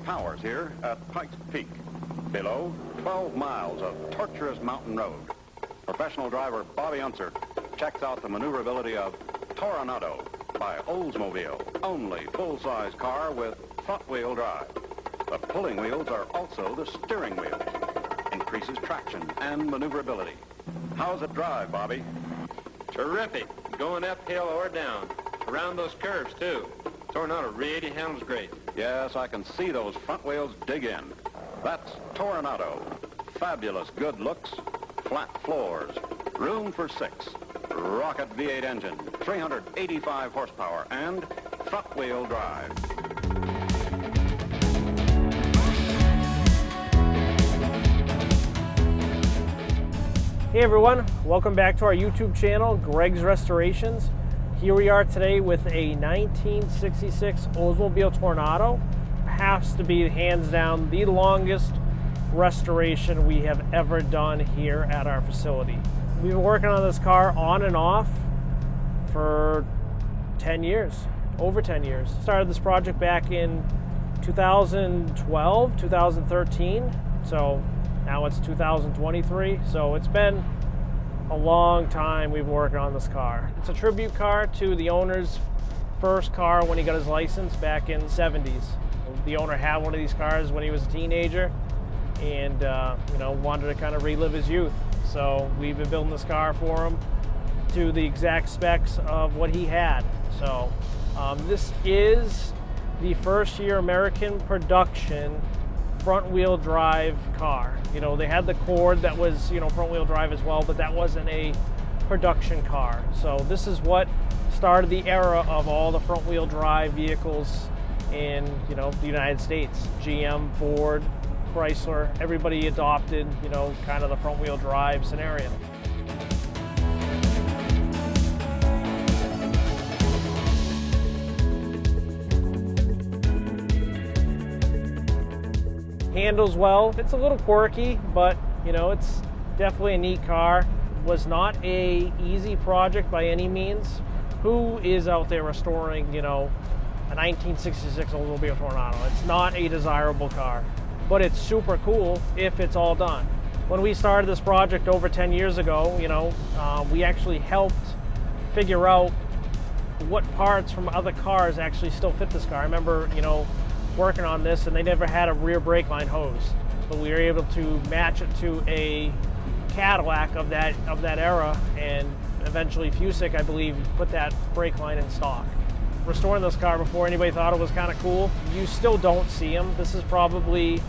powers here at Pikes Peak. Below, 12 miles of tortuous mountain road. Professional driver Bobby Unser checks out the maneuverability of Toronado by Oldsmobile, only full-size car with front-wheel drive. The pulling wheels are also the steering wheels. Increases traction and maneuverability. How's it drive, Bobby? Terrific. Going uphill or down. Around those curves, too. Toronado really handles great. Yes, I can see those front wheels dig in. That's Toronado. Fabulous good looks, flat floors, room for 6, rocket V8 engine, 385 horsepower, and front-wheel drive. Hey everyone, welcome back to our YouTube channel, Greg's Restorations. Here we are today with a 1966 Oldsmobile Toronado. Has to be hands down the longest restoration we have ever done here at our facility. We've been working on this car on and off for 10 years, over 10 years. Started this project back in 2012, 2013, so now it's 2023, so it's been a long time we've been working on this car. It's a tribute car to the owner's first car when he got his license back in the 70s. The owner had one of these cars when he was a teenager and wanted to kind of relive his youth. So we've been building this car for him to the exact specs of what he had. So this is the first year American production front wheel drive car. They had the Accord that was front wheel drive as well, but that wasn't a production car. So this is what started the era of all the front wheel drive vehicles in the United States. GM, Ford, Chrysler, everybody adopted kind of the front wheel drive scenario. Handles well. It's a little quirky, but it's definitely a neat car. Was not a easy project by any means. Who is out there restoring a 1966 Oldsmobile Toronado? It's not a desirable car, but it's super cool if it's all done. When we started this project over 10 years ago, we actually helped figure out what parts from other cars actually still fit this car. I remember working on this, and they never had a rear brake line hose, but we were able to match it to a Cadillac of that era, and eventually Fusick, I believe, put that brake line in stock. Restoring this car before anybody thought it was kind of cool. You still don't see them. This is probably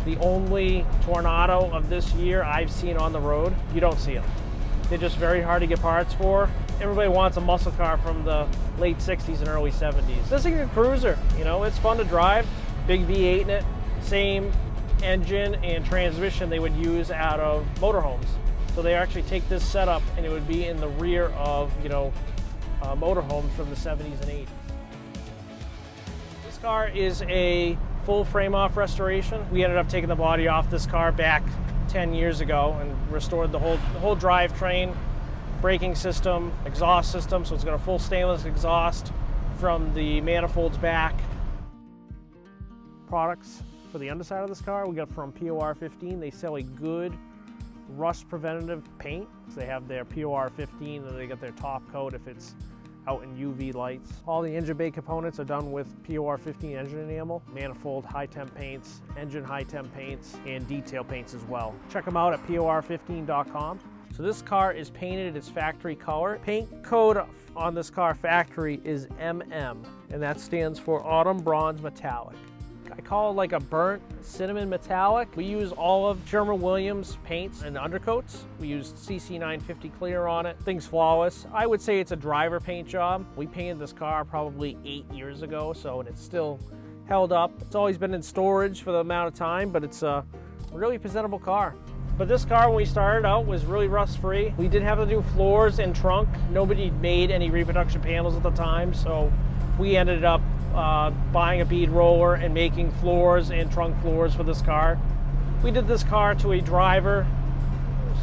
the only Toronado of this year I've seen on the road. You don't see them. They're just very hard to get parts for. Everybody wants a muscle car from the late 60s and early 70s. This is a cruiser, it's fun to drive. Big V8 in it, same engine and transmission they would use out of motorhomes. So they actually take this setup and it would be in the rear of, motorhomes from the 70s and 80s. This car is a full frame-off restoration. We ended up taking the body off this car back 10 years ago and restored the whole drivetrain, braking system, exhaust system, so it's got a full stainless exhaust from the manifolds back. Products for the underside of this car we got from POR 15. They sell a good rust preventative paint. So they have their POR 15 and they got their top coat if it's out in UV lights. All the engine bay components are done with POR 15 engine enamel, manifold high temp paints, engine high temp paints, and detail paints as well. Check them out at por15.com. So this car is painted its factory color. Paint code on this car factory is MM, and that stands for Autumn Bronze Metallic. I call it like a burnt cinnamon metallic. We use all of Sherwin-Williams paints and undercoats. We used CC950 clear on it. Thing's flawless. I would say it's a driver paint job. We painted this car probably 8 years ago, so it's still held up. It's always been in storage for the amount of time, but it's a really presentable car. But this car, when we started out, was really rust-free. We did have to do floors and trunk. Nobody made any reproduction panels at the time, so we ended up buying a bead roller and making floors and trunk floors for this car. We did this car to a driver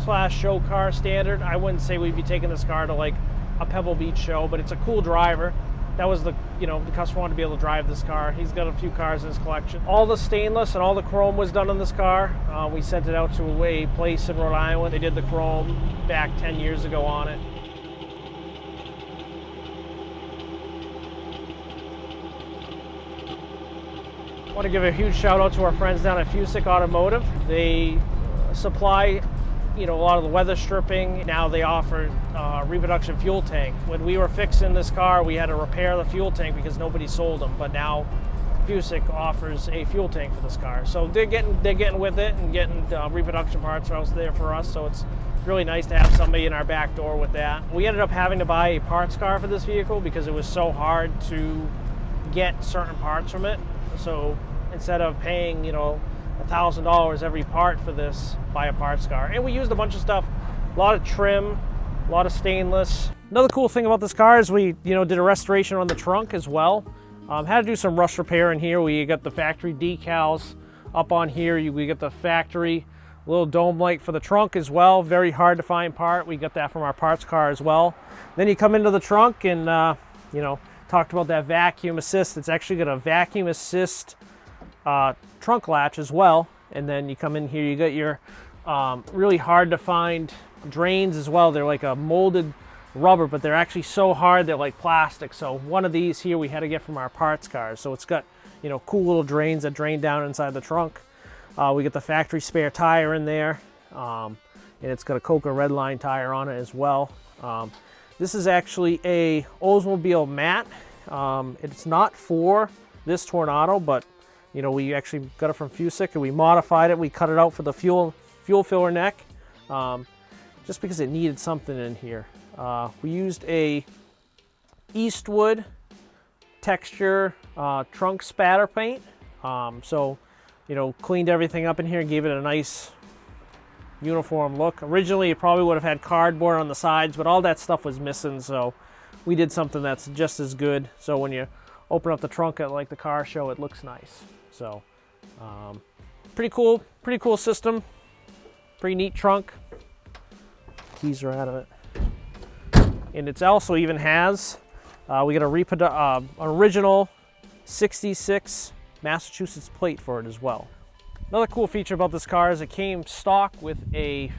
/ show car standard. I wouldn't say we'd be taking this car to like a Pebble Beach show, but it's a cool driver. that was the customer wanted to be able to drive this car. He's got a few cars in his collection. All the stainless and all the chrome was done on this car. We sent it out to a place in Rhode Island. They did the chrome back 10 years ago on it. I want to give a huge shout out to our friends down at Fusick Automotive. They supply a lot of the weather stripping. Now they offer reproduction fuel tank. When we were fixing this car, we had to repair the fuel tank because nobody sold them, but now Fusick offers a fuel tank for this car. So they're getting with it and getting reproduction parts out there for us, so it's really nice to have somebody in our back door with that. We ended up having to buy a parts car for this vehicle because it was so hard to get certain parts from it. So instead of paying, $1,000 every part for this, buy a parts car. And we used a bunch of stuff, a lot of trim, a lot of stainless. Another cool thing about this car is we, did a restoration on the trunk as well. Had to do some rust repair in here. We got the factory decals up on here. We got the factory little dome light for the trunk as well. Very hard to find part. We got that from our parts car as well. Then you come into the trunk and, talked about that vacuum assist. It's actually got a vacuum assist trunk latch as well. And then you come in here, you got your really hard to find drains as well. They're like a molded rubber, but they're actually so hard they're like plastic. So one of these here we had to get from our parts cars. So it's got cool little drains that drain down inside the trunk. We got the factory spare tire in there, and it's got a Coca Redline tire on it as well. This is actually a Oldsmobile matte. It's not for this Toronado, but we actually got it from Fusick and we modified it. We cut it out for the fuel filler neck, just because it needed something in here. We used a Eastwood texture trunk spatter paint. So cleaned everything up in here and gave it a nice uniform look. Originally it probably would have had cardboard on the sides, but all that stuff was missing, so we did something that's just as good. So when you open up the trunk at like the car show, it looks nice. So pretty cool system, pretty neat trunk. Keys are out of it. And it's also even has, we got an original 66 Massachusetts plate for it as well. Another cool feature about this car is it came stock with a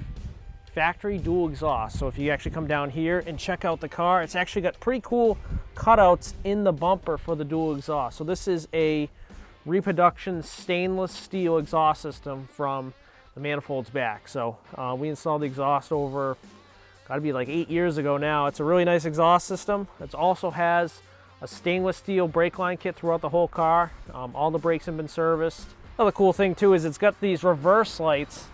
factory dual exhaust. So if you actually come down here and check out the car, it's actually got pretty cool cutouts in the bumper for the dual exhaust. So this is a reproduction stainless steel exhaust system from the manifolds back. So we installed the exhaust over, gotta be like 8 years ago now. It's a really nice exhaust system. It also has a stainless steel brake line kit throughout the whole car. All the brakes have been serviced. Another cool thing too is it's got these reverse lights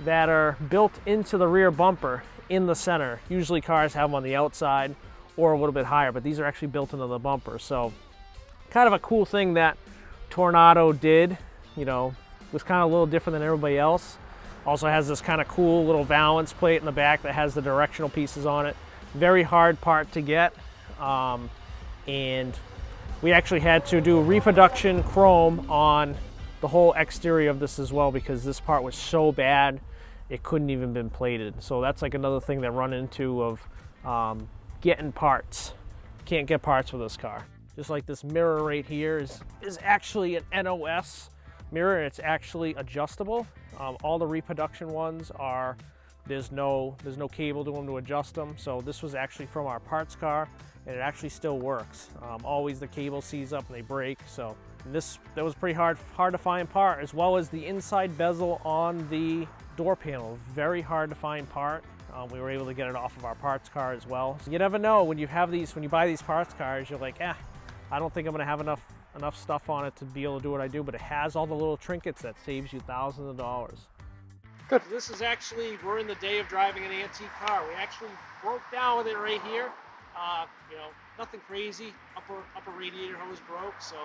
that are built into the rear bumper in the center. Usually cars have them on the outside or a little bit higher, but these are actually built into the bumper. So kind of a cool thing that Toronado did, was kind of a little different than everybody else. Also has this kind of cool little valance plate in the back that has the directional pieces on it. Very hard part to get. And we actually had to do reproduction chrome on the whole exterior of this as well because this part was so bad it couldn't even been plated. So that's like another thing that run into of getting parts. Can't get parts for this car. Just like this mirror right here is actually an NOS mirror, and it's actually adjustable. All the reproduction ones are, there's no cable to them to adjust them. So this was actually from our parts car, and it actually still works. Always the cable seize up and they break. So that was pretty hard to find part, as well as the inside bezel on the door panel. Very hard to find part. We were able to get it off of our parts car as well. So you never know when you buy these parts cars, you're like, I don't think I'm gonna have enough stuff on it to be able to do what I do, but it has all the little trinkets that saves you thousands of dollars. Good. This is actually, we're in the day of driving an antique car. We actually broke down with it right here. Nothing crazy. Upper radiator hose broke, so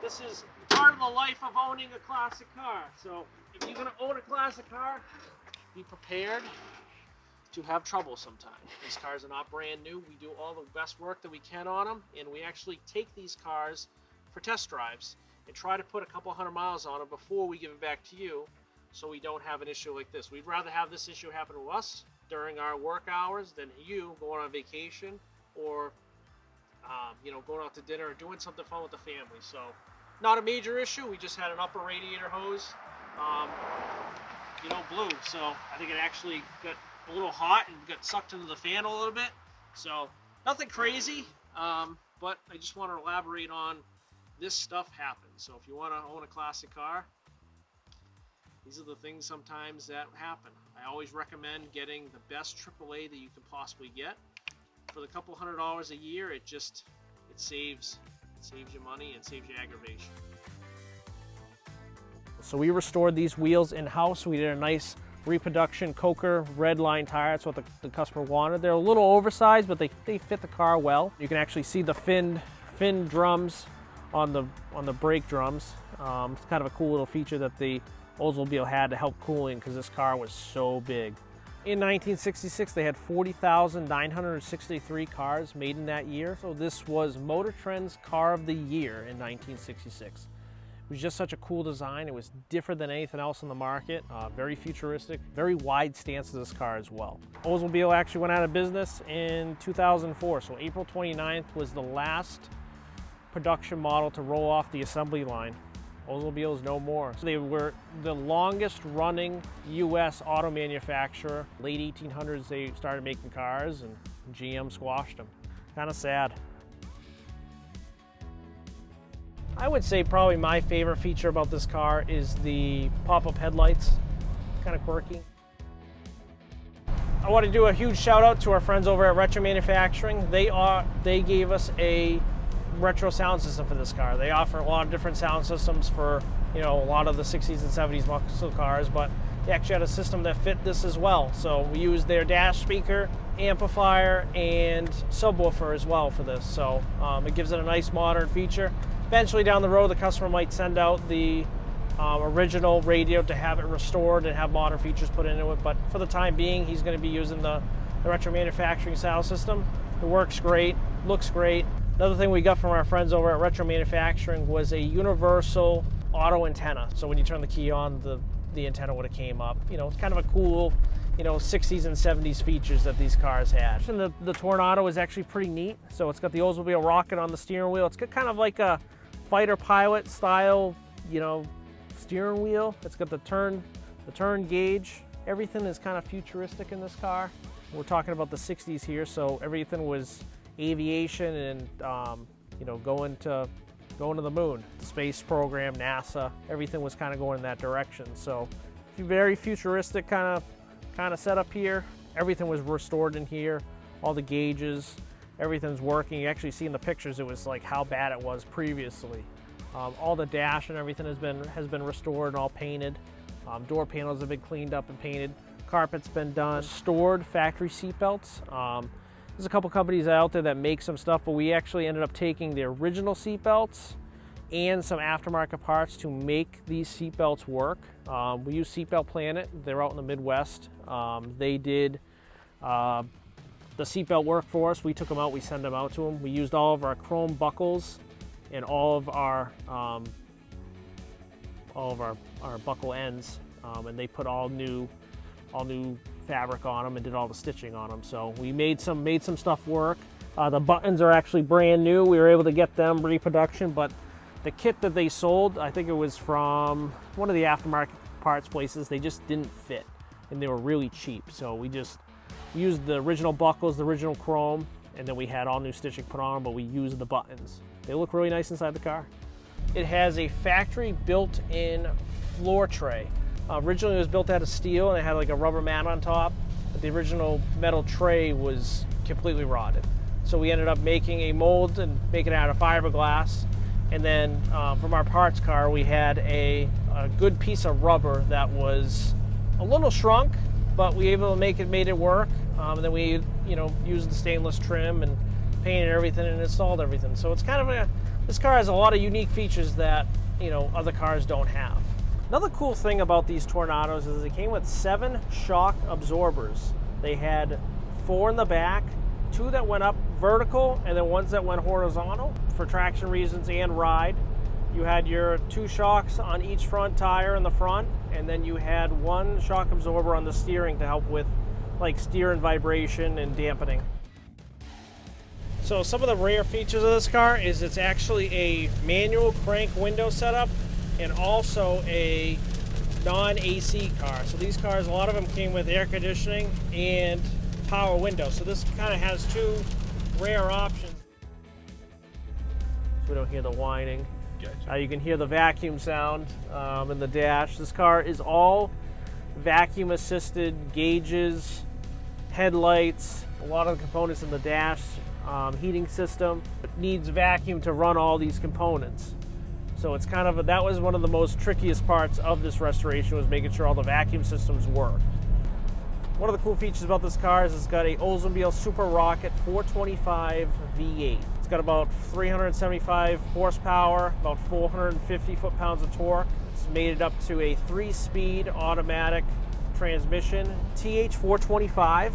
this is part of the life of owning a classic car. So if you're gonna own a classic car, be prepared to have trouble sometimes. These cars are not brand new. We do all the best work that we can on them, and we actually take these cars for test drives and try to put a couple 100 miles on them before we give it back to you, so we don't have an issue like this. We'd rather have this issue happen to us during our work hours than you going on vacation or going out to dinner or doing something fun with the family. So not a major issue. We just had an upper radiator hose, blew. So I think it actually got a little hot and got sucked into the fan a little bit. So nothing crazy, but I just want to elaborate on this stuff happens. So if you want to own a classic car, these are the things sometimes that happen. I always recommend getting the best AAA that you can possibly get. For the couple $100 a year, it saves you money and saves you aggravation. So we restored these wheels in-house. We did a nice reproduction Coker red line tire. That's what the customer wanted. They're a little oversized, but they fit the car well. You can actually see the fin drums on the brake drums. It's kind of a cool little feature that the Oldsmobile had to help cooling because this car was so big. In 1966, they had 40,963 cars made in that year. So this was Motor Trend's Car of the Year in 1966. It was just such a cool design. It was different than anything else on the market. Very futuristic, very wide stance of this car as well. Oldsmobile actually went out of business in 2004. So April 29th was the last production model to roll off the assembly line. Oldsmobile is no more. So they were the longest running U.S. auto manufacturer. Late 1800s they started making cars and GM squashed them. Kind of sad. I would say probably my favorite feature about this car is the pop-up headlights. Kind of quirky. I want to do a huge shout out to our friends over at Retro Manufacturing. They gave us a retro sound system for this car. They offer a lot of different sound systems for a lot of the 60s and 70s muscle cars, but they actually had a system that fit this as well. So we used their dash speaker, amplifier, and subwoofer as well for this. So it gives it a nice modern feature. Eventually down the road, the customer might send out the original radio to have it restored and have modern features put into it, but for the time being, he's going to be using the Retro Manufacturing sound system. It works great, looks great. Another thing we got from our friends over at Retro Manufacturing was a universal auto antenna. So when you turn the key on, the antenna would have came up. It's kind of a cool, 60s and 70s features that these cars had. And the Toronado is actually pretty neat. So it's got the Oldsmobile rocket on the steering wheel. It's got kind of like a fighter pilot style, steering wheel. It's got the turn gauge. Everything is kind of futuristic in this car. We're talking about the 60s here, so everything was aviation and going to the moon. The space program, NASA, everything was kind of going in that direction. So very futuristic kind of setup here. Everything was restored in here. All the gauges, everything's working. You actually see in the pictures it was like how bad it was previously. All the dash and everything has been restored and all painted. Door panels have been cleaned up and painted. Carpet's been done. Restored factory seatbelts. There's a couple companies out there that make some stuff, but we actually ended up taking the original seatbelts and some aftermarket parts to make these seatbelts work. We use Seatbelt Planet. They're out in the Midwest. They did the seatbelt work for us. We took them out, we send them out to them. We used all of our chrome buckles and all of our buckle ends, and they put all new fabric on them and did all the stitching on them. So we made some stuff work. The buttons are actually brand new. We were able to get them reproduction, but the kit that they sold, I think it was from one of the aftermarket parts places, they just didn't fit and they were really cheap. So we just used the original buckles, the original chrome, and then we had all new stitching put on them, but we used the buttons. They look really nice inside the car. It has a factory built-in floor tray. Originally it was built out of steel and it had like a rubber mat on top, but the original metal tray was completely rotted. So we ended up making a mold and making it out of fiberglass. And then from our parts car, we had a good piece of rubber that was a little shrunk, but we were able to made it work. And then we used the stainless trim and painted everything and installed everything. So it's kind of this car has a lot of unique features that other cars don't have. Another cool thing about these Torenados is they came with 7 shock absorbers. They had 4 in the back, 2 that went up vertical, and then ones that went horizontal for traction reasons and ride. You had your 2 shocks on each front tire in the front, and then you had 1 shock absorber on the steering to help with like steer and vibration and dampening. So some of the rare features of this car is it's actually a manual crank window setup and also a non-AC car. So these cars, a lot of them came with air conditioning and power windows. So this kind of has two rare options. So we don't hear the whining. Gotcha. You can hear the vacuum sound in the dash. This car is all vacuum assisted, gauges, headlights, a lot of the components in the dash, heating system. It needs vacuum to run all these components. So it's kind of, that was one of the most trickiest parts of this restoration, was making sure all the vacuum systems work. One of the cool features about this car is it's got a Oldsmobile Super Rocket 425 V8. It's got about 375 horsepower, about 450 foot-pounds of torque. It's made it up to a 3-speed automatic transmission, TH425.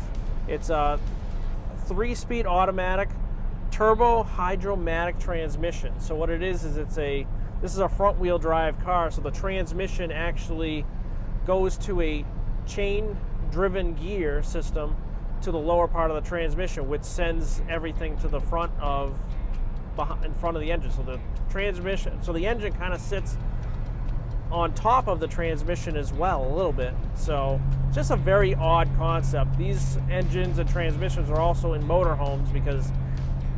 It's a 3-speed automatic turbo hydromatic transmission. So what it is this is a front-wheel drive car, so the transmission actually goes to a chain-driven gear system to the lower part of the transmission, which sends everything to the front of, in front of the engine. So the transmission, so the engine kind of sits on top of the transmission as well, a little bit. So it's just a very odd concept. These engines and transmissions are also in motorhomes because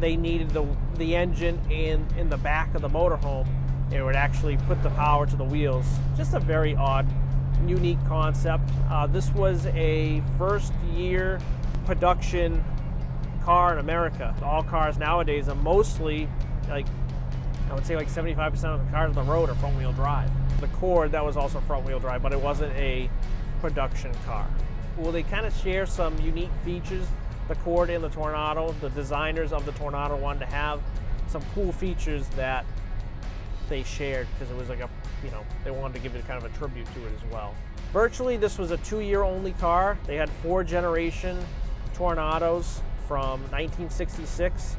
they needed the engine in the back of the motorhome. It would actually put the power to the wheels. Just a very odd, unique concept. This was a first-year production car in America. All cars nowadays are mostly, I would say 75% of the cars on the road are front-wheel drive. The Accord, that was also front-wheel drive, but it wasn't a production car. Well, they kind of share some unique features. The Accord and the Toronado, the designers of the Toronado wanted to have some cool features that they shared because it was like they wanted to give it kind of a tribute to it as well. Virtually, this was a 2-year only car. They had 4-generation Tornados from 1966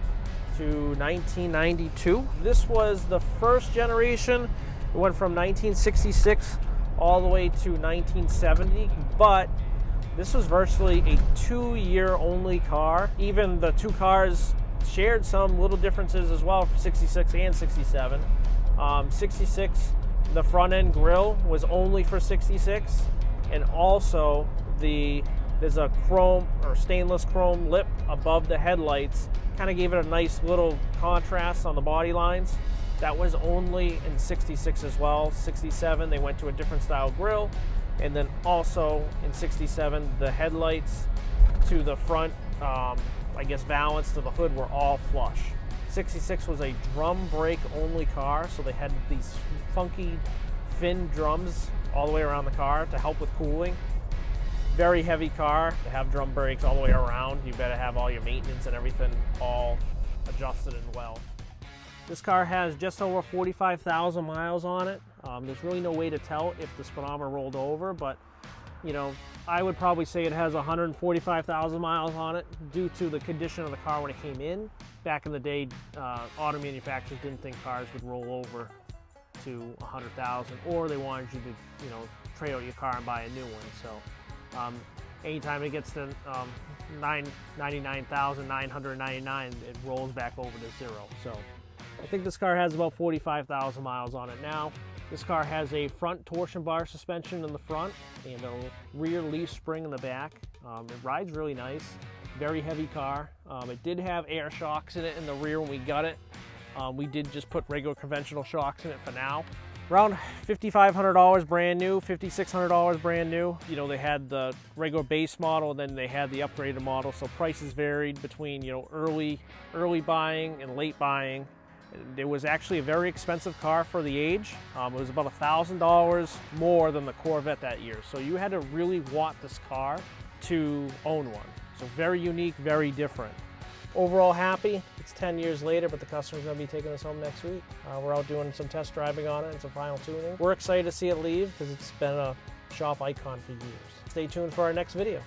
to 1992. This was the first generation. It went from 1966 all the way to 1970, but this was virtually a 2-year only car. Even the two cars shared some little differences as well for 66 and 67. 66, the front end grille was only for 66, and also there's a chrome or stainless chrome lip above the headlights, kind of gave it a nice little contrast on the body lines. That was only in 66 as well. 67, they went to a different style grille, and then also in 67, the headlights to the front, valance to the hood were all flush. 66 was a drum brake only car, so they had these funky fin drums all the way around the car to help with cooling. Very heavy car to have drum brakes all the way around. You better have all your maintenance and everything all adjusted and well. This car has just over 45,000 miles on it. There's really no way to tell if the speedometer rolled over, but I would probably say it has 145,000 miles on it due to the condition of the car when it came in. Back in the day, auto manufacturers didn't think cars would roll over to 100,000, or they wanted you to, trade out your car and buy a new one. So anytime it gets to 99,999, it rolls back over to zero. So I think this car has about 45,000 miles on it now. This car has a front torsion bar suspension in the front and a rear leaf spring in the back. It rides really nice. Very heavy car. It did have air shocks in it in the rear when we got it. We did just put regular conventional shocks in it for now. Around $5,500 brand new, $5,600 brand new. They had the regular base model, and then they had the upgraded model, so prices varied between early buying and late buying. It was actually a very expensive car for the age. It was about $1,000 more than the Corvette that year. So you had to really want this car to own one. So very unique, very different. Overall happy. It's 10 years later, but the customer's going to be taking us home next week. We're out doing some test driving on it and some final tuning. We're excited to see it leave because it's been a shop icon for years. Stay tuned for our next video.